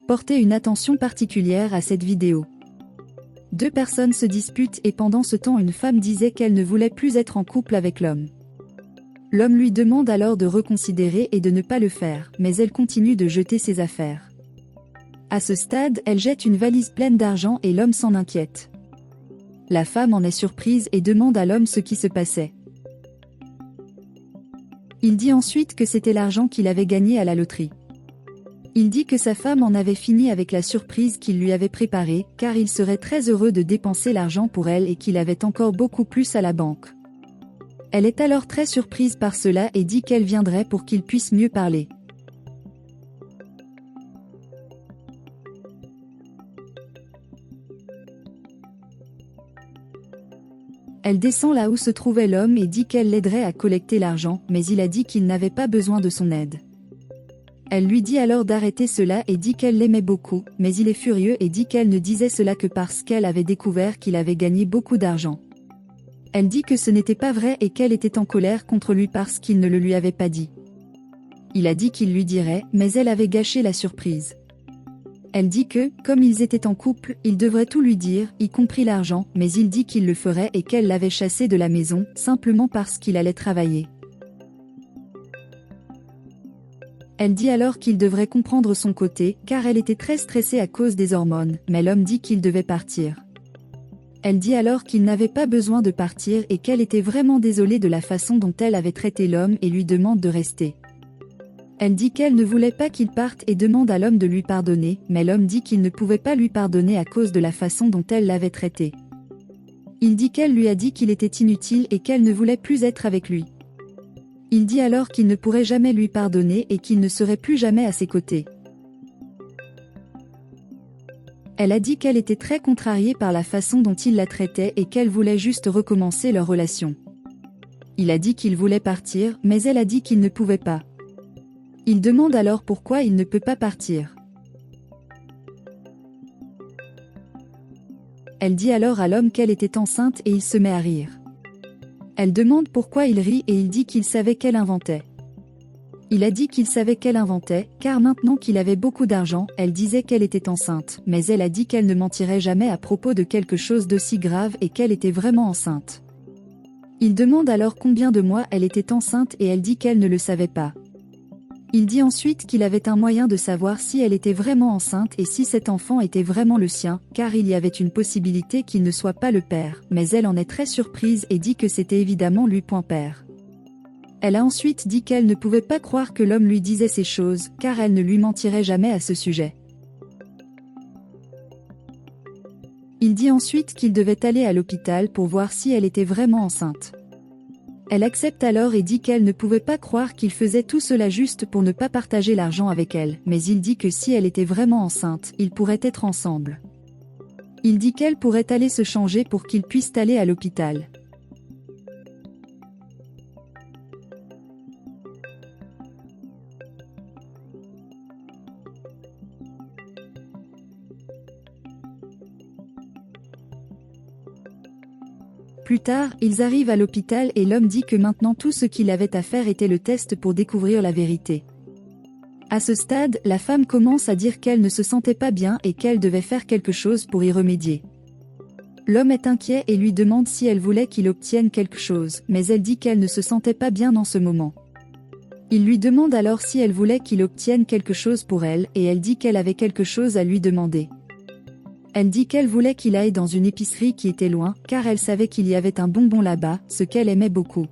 Portez une attention particulière à cette vidéo. Deux personnes se disputent et pendant ce temps une femme disait qu'elle ne voulait plus être en couple avec l'homme. L'homme lui demande alors de reconsidérer et de ne pas le faire, mais elle continue de jeter ses affaires. À ce stade, elle jette une valise pleine d'argent et l'homme s'en inquiète. La femme en est surprise et demande à l'homme ce qui se passait. Il dit ensuite que c'était l'argent qu'il avait gagné à la loterie. Il dit que sa femme en avait fini avec la surprise qu'il lui avait préparée, car il serait très heureux de dépenser l'argent pour elle et qu'il avait encore beaucoup plus à la banque. Elle est alors très surprise par cela et dit qu'elle viendrait pour qu'il puisse mieux parler. Elle descend là où se trouvait l'homme et dit qu'elle l'aiderait à collecter l'argent, mais il a dit qu'il n'avait pas besoin de son aide. Elle lui dit alors d'arrêter cela et dit qu'elle l'aimait beaucoup, mais il est furieux et dit qu'elle ne disait cela que parce qu'elle avait découvert qu'il avait gagné beaucoup d'argent. Elle dit que ce n'était pas vrai et qu'elle était en colère contre lui parce qu'il ne le lui avait pas dit. Il a dit qu'il lui dirait, mais elle avait gâché la surprise. Elle dit que, comme ils étaient en couple, il devrait tout lui dire, y compris l'argent, mais il dit qu'il le ferait et qu'elle l'avait chassé de la maison, simplement parce qu'il allait travailler. Elle dit alors qu'il devrait comprendre son côté, car elle était très stressée à cause des hormones, mais l'homme dit qu'il devait partir. Elle dit alors qu'il n'avait pas besoin de partir et qu'elle était vraiment désolée de la façon dont elle avait traité l'homme et lui demande de rester. Elle dit qu'elle ne voulait pas qu'il parte et demande à l'homme de lui pardonner, mais l'homme dit qu'il ne pouvait pas lui pardonner à cause de la façon dont elle l'avait traité. Il dit qu'elle lui a dit qu'il était inutile et qu'elle ne voulait plus être avec lui. Il dit alors qu'il ne pourrait jamais lui pardonner et qu'il ne serait plus jamais à ses côtés. Elle a dit qu'elle était très contrariée par la façon dont il la traitait et qu'elle voulait juste recommencer leur relation. Il a dit qu'il voulait partir, mais elle a dit qu'il ne pouvait pas. Il demande alors pourquoi il ne peut pas partir. Elle dit alors à l'homme qu'elle était enceinte et il se met à rire. Elle demande pourquoi il rit et il dit qu'il savait qu'elle inventait. Il a dit qu'il savait qu'elle inventait, car maintenant qu'il avait beaucoup d'argent, elle disait qu'elle était enceinte, mais elle a dit qu'elle ne mentirait jamais à propos de quelque chose d'aussi grave et qu'elle était vraiment enceinte. Il demande alors combien de mois elle était enceinte et elle dit qu'elle ne le savait pas. Il dit ensuite qu'il avait un moyen de savoir si elle était vraiment enceinte et si cet enfant était vraiment le sien, car il y avait une possibilité qu'il ne soit pas le père, mais elle en est très surprise et dit que c'était évidemment lui. Père. Elle a ensuite dit qu'elle ne pouvait pas croire que l'homme lui disait ces choses, car elle ne lui mentirait jamais à ce sujet. Il dit ensuite qu'il devait aller à l'hôpital pour voir si elle était vraiment enceinte. Elle accepte alors et dit qu'elle ne pouvait pas croire qu'il faisait tout cela juste pour ne pas partager l'argent avec elle, mais il dit que si elle était vraiment enceinte, ils pourraient être ensemble. Il dit qu'elle pourrait aller se changer pour qu'ils puissent aller à l'hôpital. Plus tard, ils arrivent à l'hôpital et l'homme dit que maintenant tout ce qu'il avait à faire était le test pour découvrir la vérité. À ce stade, la femme commence à dire qu'elle ne se sentait pas bien et qu'elle devait faire quelque chose pour y remédier. L'homme est inquiet et lui demande si elle voulait qu'il obtienne quelque chose, mais elle dit qu'elle ne se sentait pas bien en ce moment. Il lui demande alors si elle voulait qu'il obtienne quelque chose pour elle et elle dit qu'elle avait quelque chose à lui demander. Elle dit qu'elle voulait qu'il aille dans une épicerie qui était loin, car elle savait qu'il y avait un bonbon là-bas, ce qu'elle aimait beaucoup.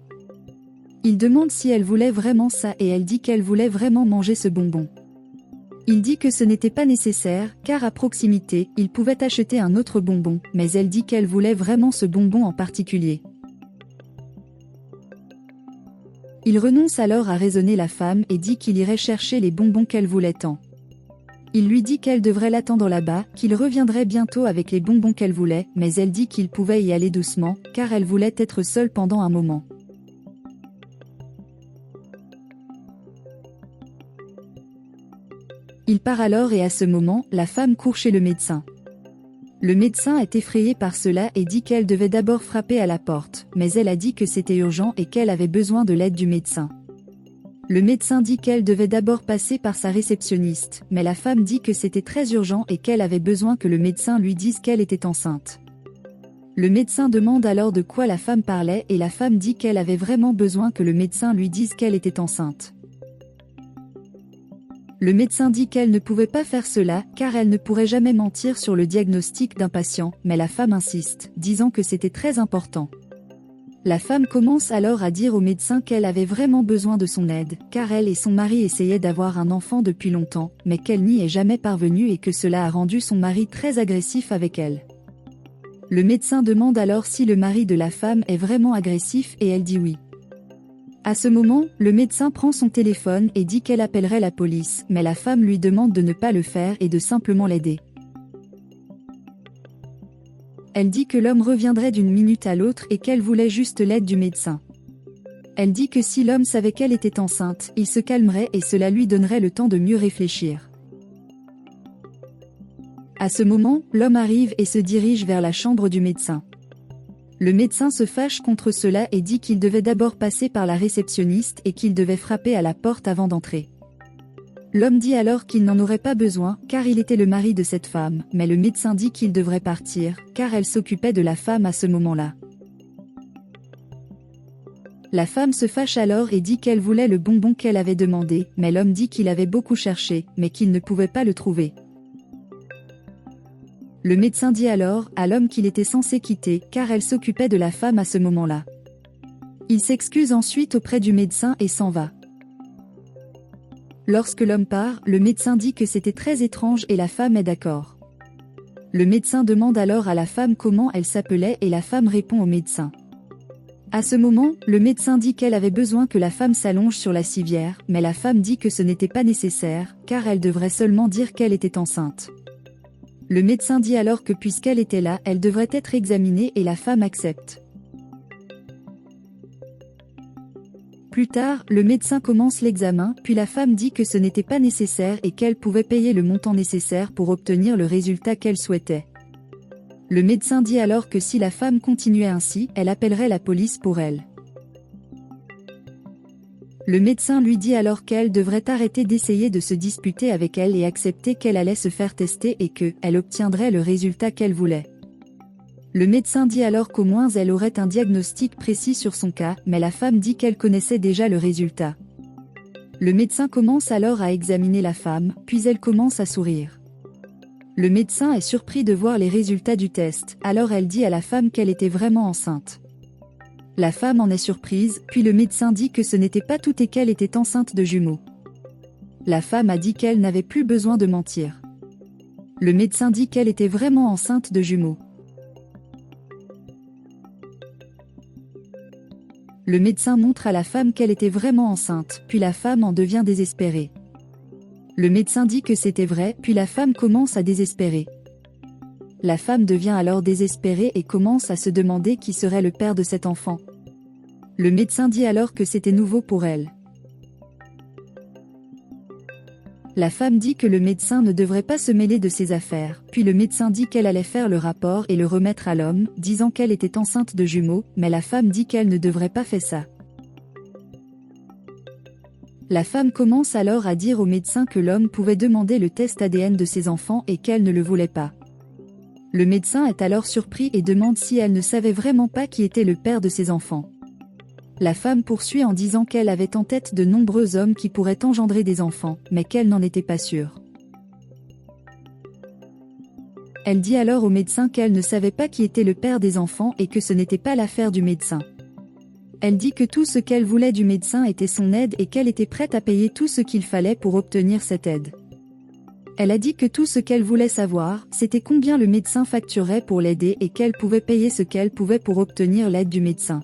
Il demande si elle voulait vraiment ça et elle dit qu'elle voulait vraiment manger ce bonbon. Il dit que ce n'était pas nécessaire, car à proximité, il pouvait acheter un autre bonbon, mais elle dit qu'elle voulait vraiment ce bonbon en particulier. Il renonce alors à raisonner la femme et dit qu'il irait chercher les bonbons qu'elle voulait tant. Il lui dit qu'elle devrait l'attendre là-bas, qu'il reviendrait bientôt avec les bonbons qu'elle voulait, mais elle dit qu'il pouvait y aller doucement, car elle voulait être seule pendant un moment. Il part alors et à ce moment, la femme court chez le médecin. Le médecin est effrayé par cela et dit qu'elle devait d'abord frapper à la porte, mais elle a dit que c'était urgent et qu'elle avait besoin de l'aide du médecin. Le médecin dit qu'elle devait d'abord passer par sa réceptionniste, mais la femme dit que c'était très urgent et qu'elle avait besoin que le médecin lui dise qu'elle était enceinte. Le médecin demande alors de quoi la femme parlait et la femme dit qu'elle avait vraiment besoin que le médecin lui dise qu'elle était enceinte. Le médecin dit qu'elle ne pouvait pas faire cela, car elle ne pourrait jamais mentir sur le diagnostic d'un patient, mais la femme insiste, disant que c'était très important. La femme commence alors à dire au médecin qu'elle avait vraiment besoin de son aide, car elle et son mari essayaient d'avoir un enfant depuis longtemps, mais qu'elle n'y est jamais parvenue et que cela a rendu son mari très agressif avec elle. Le médecin demande alors si le mari de la femme est vraiment agressif et elle dit oui. À ce moment, le médecin prend son téléphone et dit qu'elle appellerait la police, mais la femme lui demande de ne pas le faire et de simplement l'aider. Elle dit que l'homme reviendrait d'une minute à l'autre et qu'elle voulait juste l'aide du médecin. Elle dit que si l'homme savait qu'elle était enceinte, il se calmerait et cela lui donnerait le temps de mieux réfléchir. À ce moment, l'homme arrive et se dirige vers la chambre du médecin. Le médecin se fâche contre cela et dit qu'il devait d'abord passer par la réceptionniste et qu'il devait frapper à la porte avant d'entrer. L'homme dit alors qu'il n'en aurait pas besoin, car il était le mari de cette femme, mais le médecin dit qu'il devrait partir, car elle s'occupait de la femme à ce moment-là. La femme se fâche alors et dit qu'elle voulait le bonbon qu'elle avait demandé, mais l'homme dit qu'il avait beaucoup cherché, mais qu'il ne pouvait pas le trouver. Le médecin dit alors à l'homme qu'il était censé quitter, car elle s'occupait de la femme à ce moment-là. Il s'excuse ensuite auprès du médecin et s'en va. Lorsque l'homme part, le médecin dit que c'était très étrange et la femme est d'accord. Le médecin demande alors à la femme comment elle s'appelait et la femme répond au médecin. À ce moment, le médecin dit qu'elle avait besoin que la femme s'allonge sur la civière, mais la femme dit que ce n'était pas nécessaire, car elle devrait seulement dire qu'elle était enceinte. Le médecin dit alors que puisqu'elle était là, elle devrait être examinée et la femme accepte. Plus tard, le médecin commence l'examen, puis la femme dit que ce n'était pas nécessaire et qu'elle pouvait payer le montant nécessaire pour obtenir le résultat qu'elle souhaitait. Le médecin dit alors que si la femme continuait ainsi, elle appellerait la police pour elle. Le médecin lui dit alors qu'elle devrait arrêter d'essayer de se disputer avec elle et accepter qu'elle allait se faire tester et qu'elle obtiendrait le résultat qu'elle voulait. Le médecin dit alors qu'au moins elle aurait un diagnostic précis sur son cas, mais la femme dit qu'elle connaissait déjà le résultat. Le médecin commence alors à examiner la femme, puis elle commence à sourire. Le médecin est surpris de voir les résultats du test, alors elle dit à la femme qu'elle était vraiment enceinte. La femme en est surprise, puis le médecin dit que ce n'était pas tout et qu'elle était enceinte de jumeaux. La femme a dit qu'elle n'avait plus besoin de mentir. Le médecin dit qu'elle était vraiment enceinte de jumeaux. Le médecin montre à la femme qu'elle était vraiment enceinte, puis la femme en devient désespérée. Le médecin dit que c'était vrai, puis la femme commence à désespérer. La femme devient alors désespérée et commence à se demander qui serait le père de cet enfant. Le médecin dit alors que c'était nouveau pour elle. La femme dit que le médecin ne devrait pas se mêler de ses affaires, puis le médecin dit qu'elle allait faire le rapport et le remettre à l'homme, disant qu'elle était enceinte de jumeaux, mais la femme dit qu'elle ne devrait pas faire ça. La femme commence alors à dire au médecin que l'homme pouvait demander le test ADN de ses enfants et qu'elle ne le voulait pas. Le médecin est alors surpris et demande si elle ne savait vraiment pas qui était le père de ses enfants. La femme poursuit en disant qu'elle avait en tête de nombreux hommes qui pourraient engendrer des enfants, mais qu'elle n'en était pas sûre. Elle dit alors au médecin qu'elle ne savait pas qui était le père des enfants et que ce n'était pas l'affaire du médecin. Elle dit que tout ce qu'elle voulait du médecin était son aide et qu'elle était prête à payer tout ce qu'il fallait pour obtenir cette aide. Elle a dit que tout ce qu'elle voulait savoir, c'était combien le médecin facturait pour l'aider et qu'elle pouvait payer ce qu'elle pouvait pour obtenir l'aide du médecin.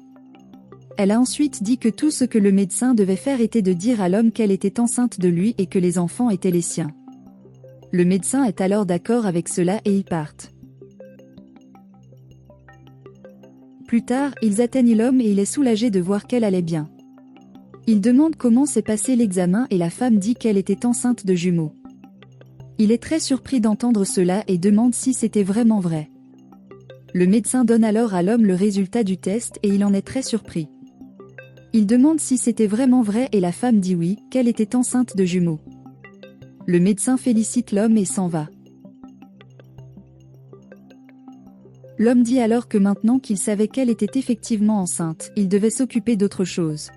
Elle a ensuite dit que tout ce que le médecin devait faire était de dire à l'homme qu'elle était enceinte de lui et que les enfants étaient les siens. Le médecin est alors d'accord avec cela et ils partent. Plus tard, ils atteignent l'homme et il est soulagé de voir qu'elle allait bien. Il demande comment s'est passé l'examen et la femme dit qu'elle était enceinte de jumeaux. Il est très surpris d'entendre cela et demande si c'était vraiment vrai. Le médecin donne alors à l'homme le résultat du test et il en est très surpris. Il demande si c'était vraiment vrai et la femme dit oui, qu'elle était enceinte de jumeaux. Le médecin félicite l'homme et s'en va. L'homme dit alors que maintenant qu'il savait qu'elle était effectivement enceinte, il devait s'occuper d'autre chose.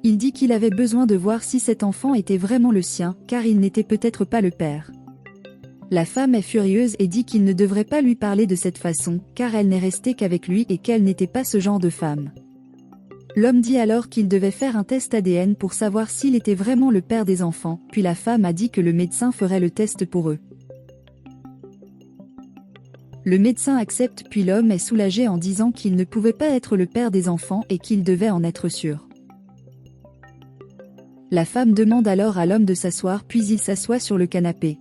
Il dit qu'il avait besoin de voir si cet enfant était vraiment le sien, car il n'était peut-être pas le père. La femme est furieuse et dit qu'il ne devrait pas lui parler de cette façon, car elle n'est restée qu'avec lui et qu'elle n'était pas ce genre de femme. L'homme dit alors qu'il devait faire un test ADN pour savoir s'il était vraiment le père des enfants, puis la femme a dit que le médecin ferait le test pour eux. Le médecin accepte puis l'homme est soulagé en disant qu'il ne pouvait pas être le père des enfants et qu'il devait en être sûr. La femme demande alors à l'homme de s'asseoir puis il s'assoit sur le canapé.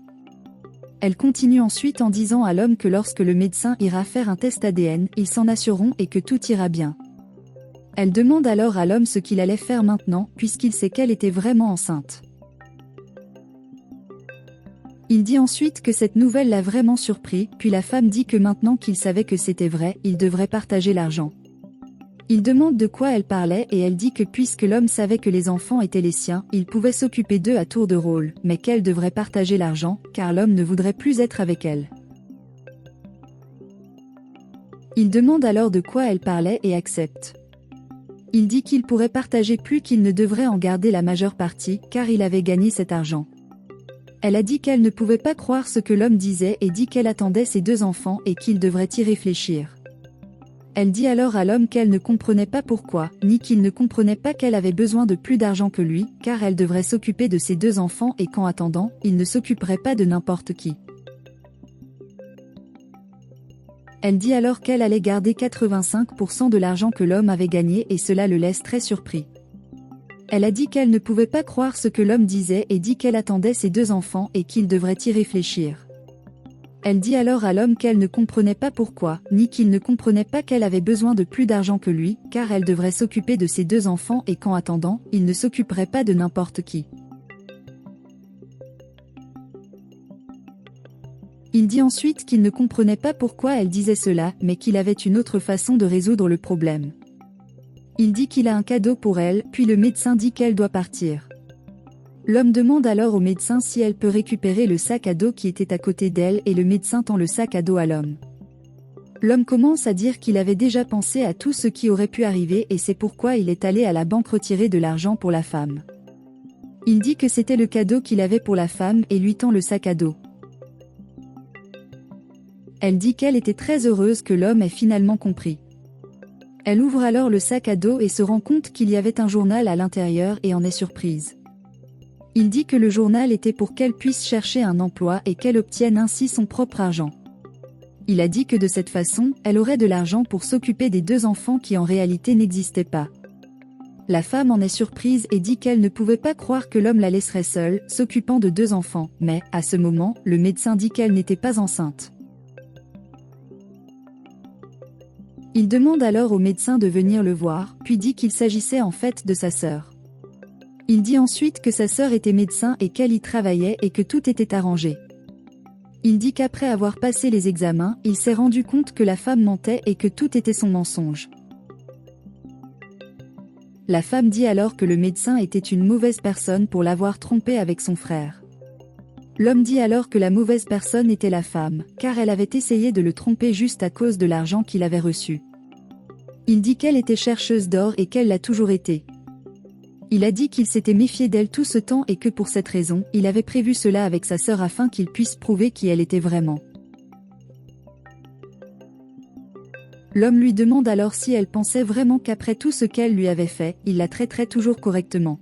Elle continue ensuite en disant à l'homme que lorsque le médecin ira faire un test ADN, ils s'en assureront et que tout ira bien. Elle demande alors à l'homme ce qu'il allait faire maintenant, puisqu'il sait qu'elle était vraiment enceinte. Il dit ensuite que cette nouvelle l'a vraiment surpris, puis la femme dit que maintenant qu'il savait que c'était vrai, il devrait partager l'argent. Il demande de quoi elle parlait et elle dit que puisque l'homme savait que les enfants étaient les siens, il pouvait s'occuper d'eux à tour de rôle, mais qu'elle devrait partager l'argent, car l'homme ne voudrait plus être avec elle. Il demande alors de quoi elle parlait et accepte. Il dit qu'il pourrait partager plus qu'il ne devrait en garder la majeure partie, car il avait gagné cet argent. Elle a dit qu'elle ne pouvait pas croire ce que l'homme disait et dit qu'elle attendait ses 2 enfants et qu'il devrait y réfléchir. Elle dit alors à l'homme qu'elle ne comprenait pas pourquoi, ni qu'il ne comprenait pas qu'elle avait besoin de plus d'argent que lui, car elle devrait s'occuper de ses 2 enfants et qu'en attendant, il ne s'occuperait pas de n'importe qui. Elle dit alors qu'elle allait garder 85% de l'argent que l'homme avait gagné et cela le laisse très surpris. Elle a dit qu'elle ne pouvait pas croire ce que l'homme disait et dit qu'elle attendait ses 2 enfants et qu'il devrait y réfléchir. Elle dit alors à l'homme qu'elle ne comprenait pas pourquoi, ni qu'il ne comprenait pas qu'elle avait besoin de plus d'argent que lui, car elle devrait s'occuper de ses 2 enfants et qu'en attendant, il ne s'occuperait pas de n'importe qui. Il dit ensuite qu'il ne comprenait pas pourquoi elle disait cela, mais qu'il avait une autre façon de résoudre le problème. Il dit qu'il a un cadeau pour elle, puis le médecin dit qu'elle doit partir. L'homme demande alors au médecin si elle peut récupérer le sac à dos qui était à côté d'elle et le médecin tend le sac à dos à l'homme. L'homme commence à dire qu'il avait déjà pensé à tout ce qui aurait pu arriver et c'est pourquoi il est allé à la banque retirer de l'argent pour la femme. Il dit que c'était le cadeau qu'il avait pour la femme et lui tend le sac à dos. Elle dit qu'elle était très heureuse que l'homme ait finalement compris. Elle ouvre alors le sac à dos et se rend compte qu'il y avait un journal à l'intérieur et en est surprise. Il dit que le journal était pour qu'elle puisse chercher un emploi et qu'elle obtienne ainsi son propre argent. Il a dit que de cette façon, elle aurait de l'argent pour s'occuper des 2 enfants qui en réalité n'existaient pas. La femme en est surprise et dit qu'elle ne pouvait pas croire que l'homme la laisserait seule, s'occupant de 2 enfants, mais, à ce moment, le médecin dit qu'elle n'était pas enceinte. Il demande alors au médecin de venir le voir, puis dit qu'il s'agissait en fait de sa sœur. Il dit ensuite que sa sœur était médecin et qu'elle y travaillait et que tout était arrangé. Il dit qu'après avoir passé les examens, il s'est rendu compte que la femme mentait et que tout était son mensonge. La femme dit alors que le médecin était une mauvaise personne pour l'avoir trompée avec son frère. L'homme dit alors que la mauvaise personne était la femme, car elle avait essayé de le tromper juste à cause de l'argent qu'il avait reçu. Il dit qu'elle était chercheuse d'or et qu'elle l'a toujours été. Il a dit qu'il s'était méfié d'elle tout ce temps et que pour cette raison, il avait prévu cela avec sa sœur afin qu'il puisse prouver qui elle était vraiment. L'homme lui demande alors si elle pensait vraiment qu'après tout ce qu'elle lui avait fait, il la traiterait toujours correctement.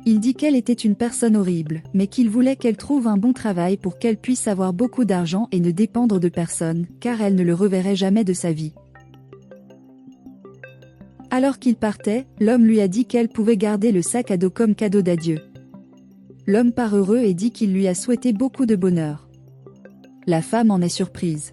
Il dit qu'elle était une personne horrible, mais qu'il voulait qu'elle trouve un bon travail pour qu'elle puisse avoir beaucoup d'argent et ne dépendre de personne, car elle ne le reverrait jamais de sa vie. Alors qu'il partait, l'homme lui a dit qu'elle pouvait garder le sac à dos comme cadeau d'adieu. L'homme part heureux et dit qu'il lui a souhaité beaucoup de bonheur. La femme en est surprise.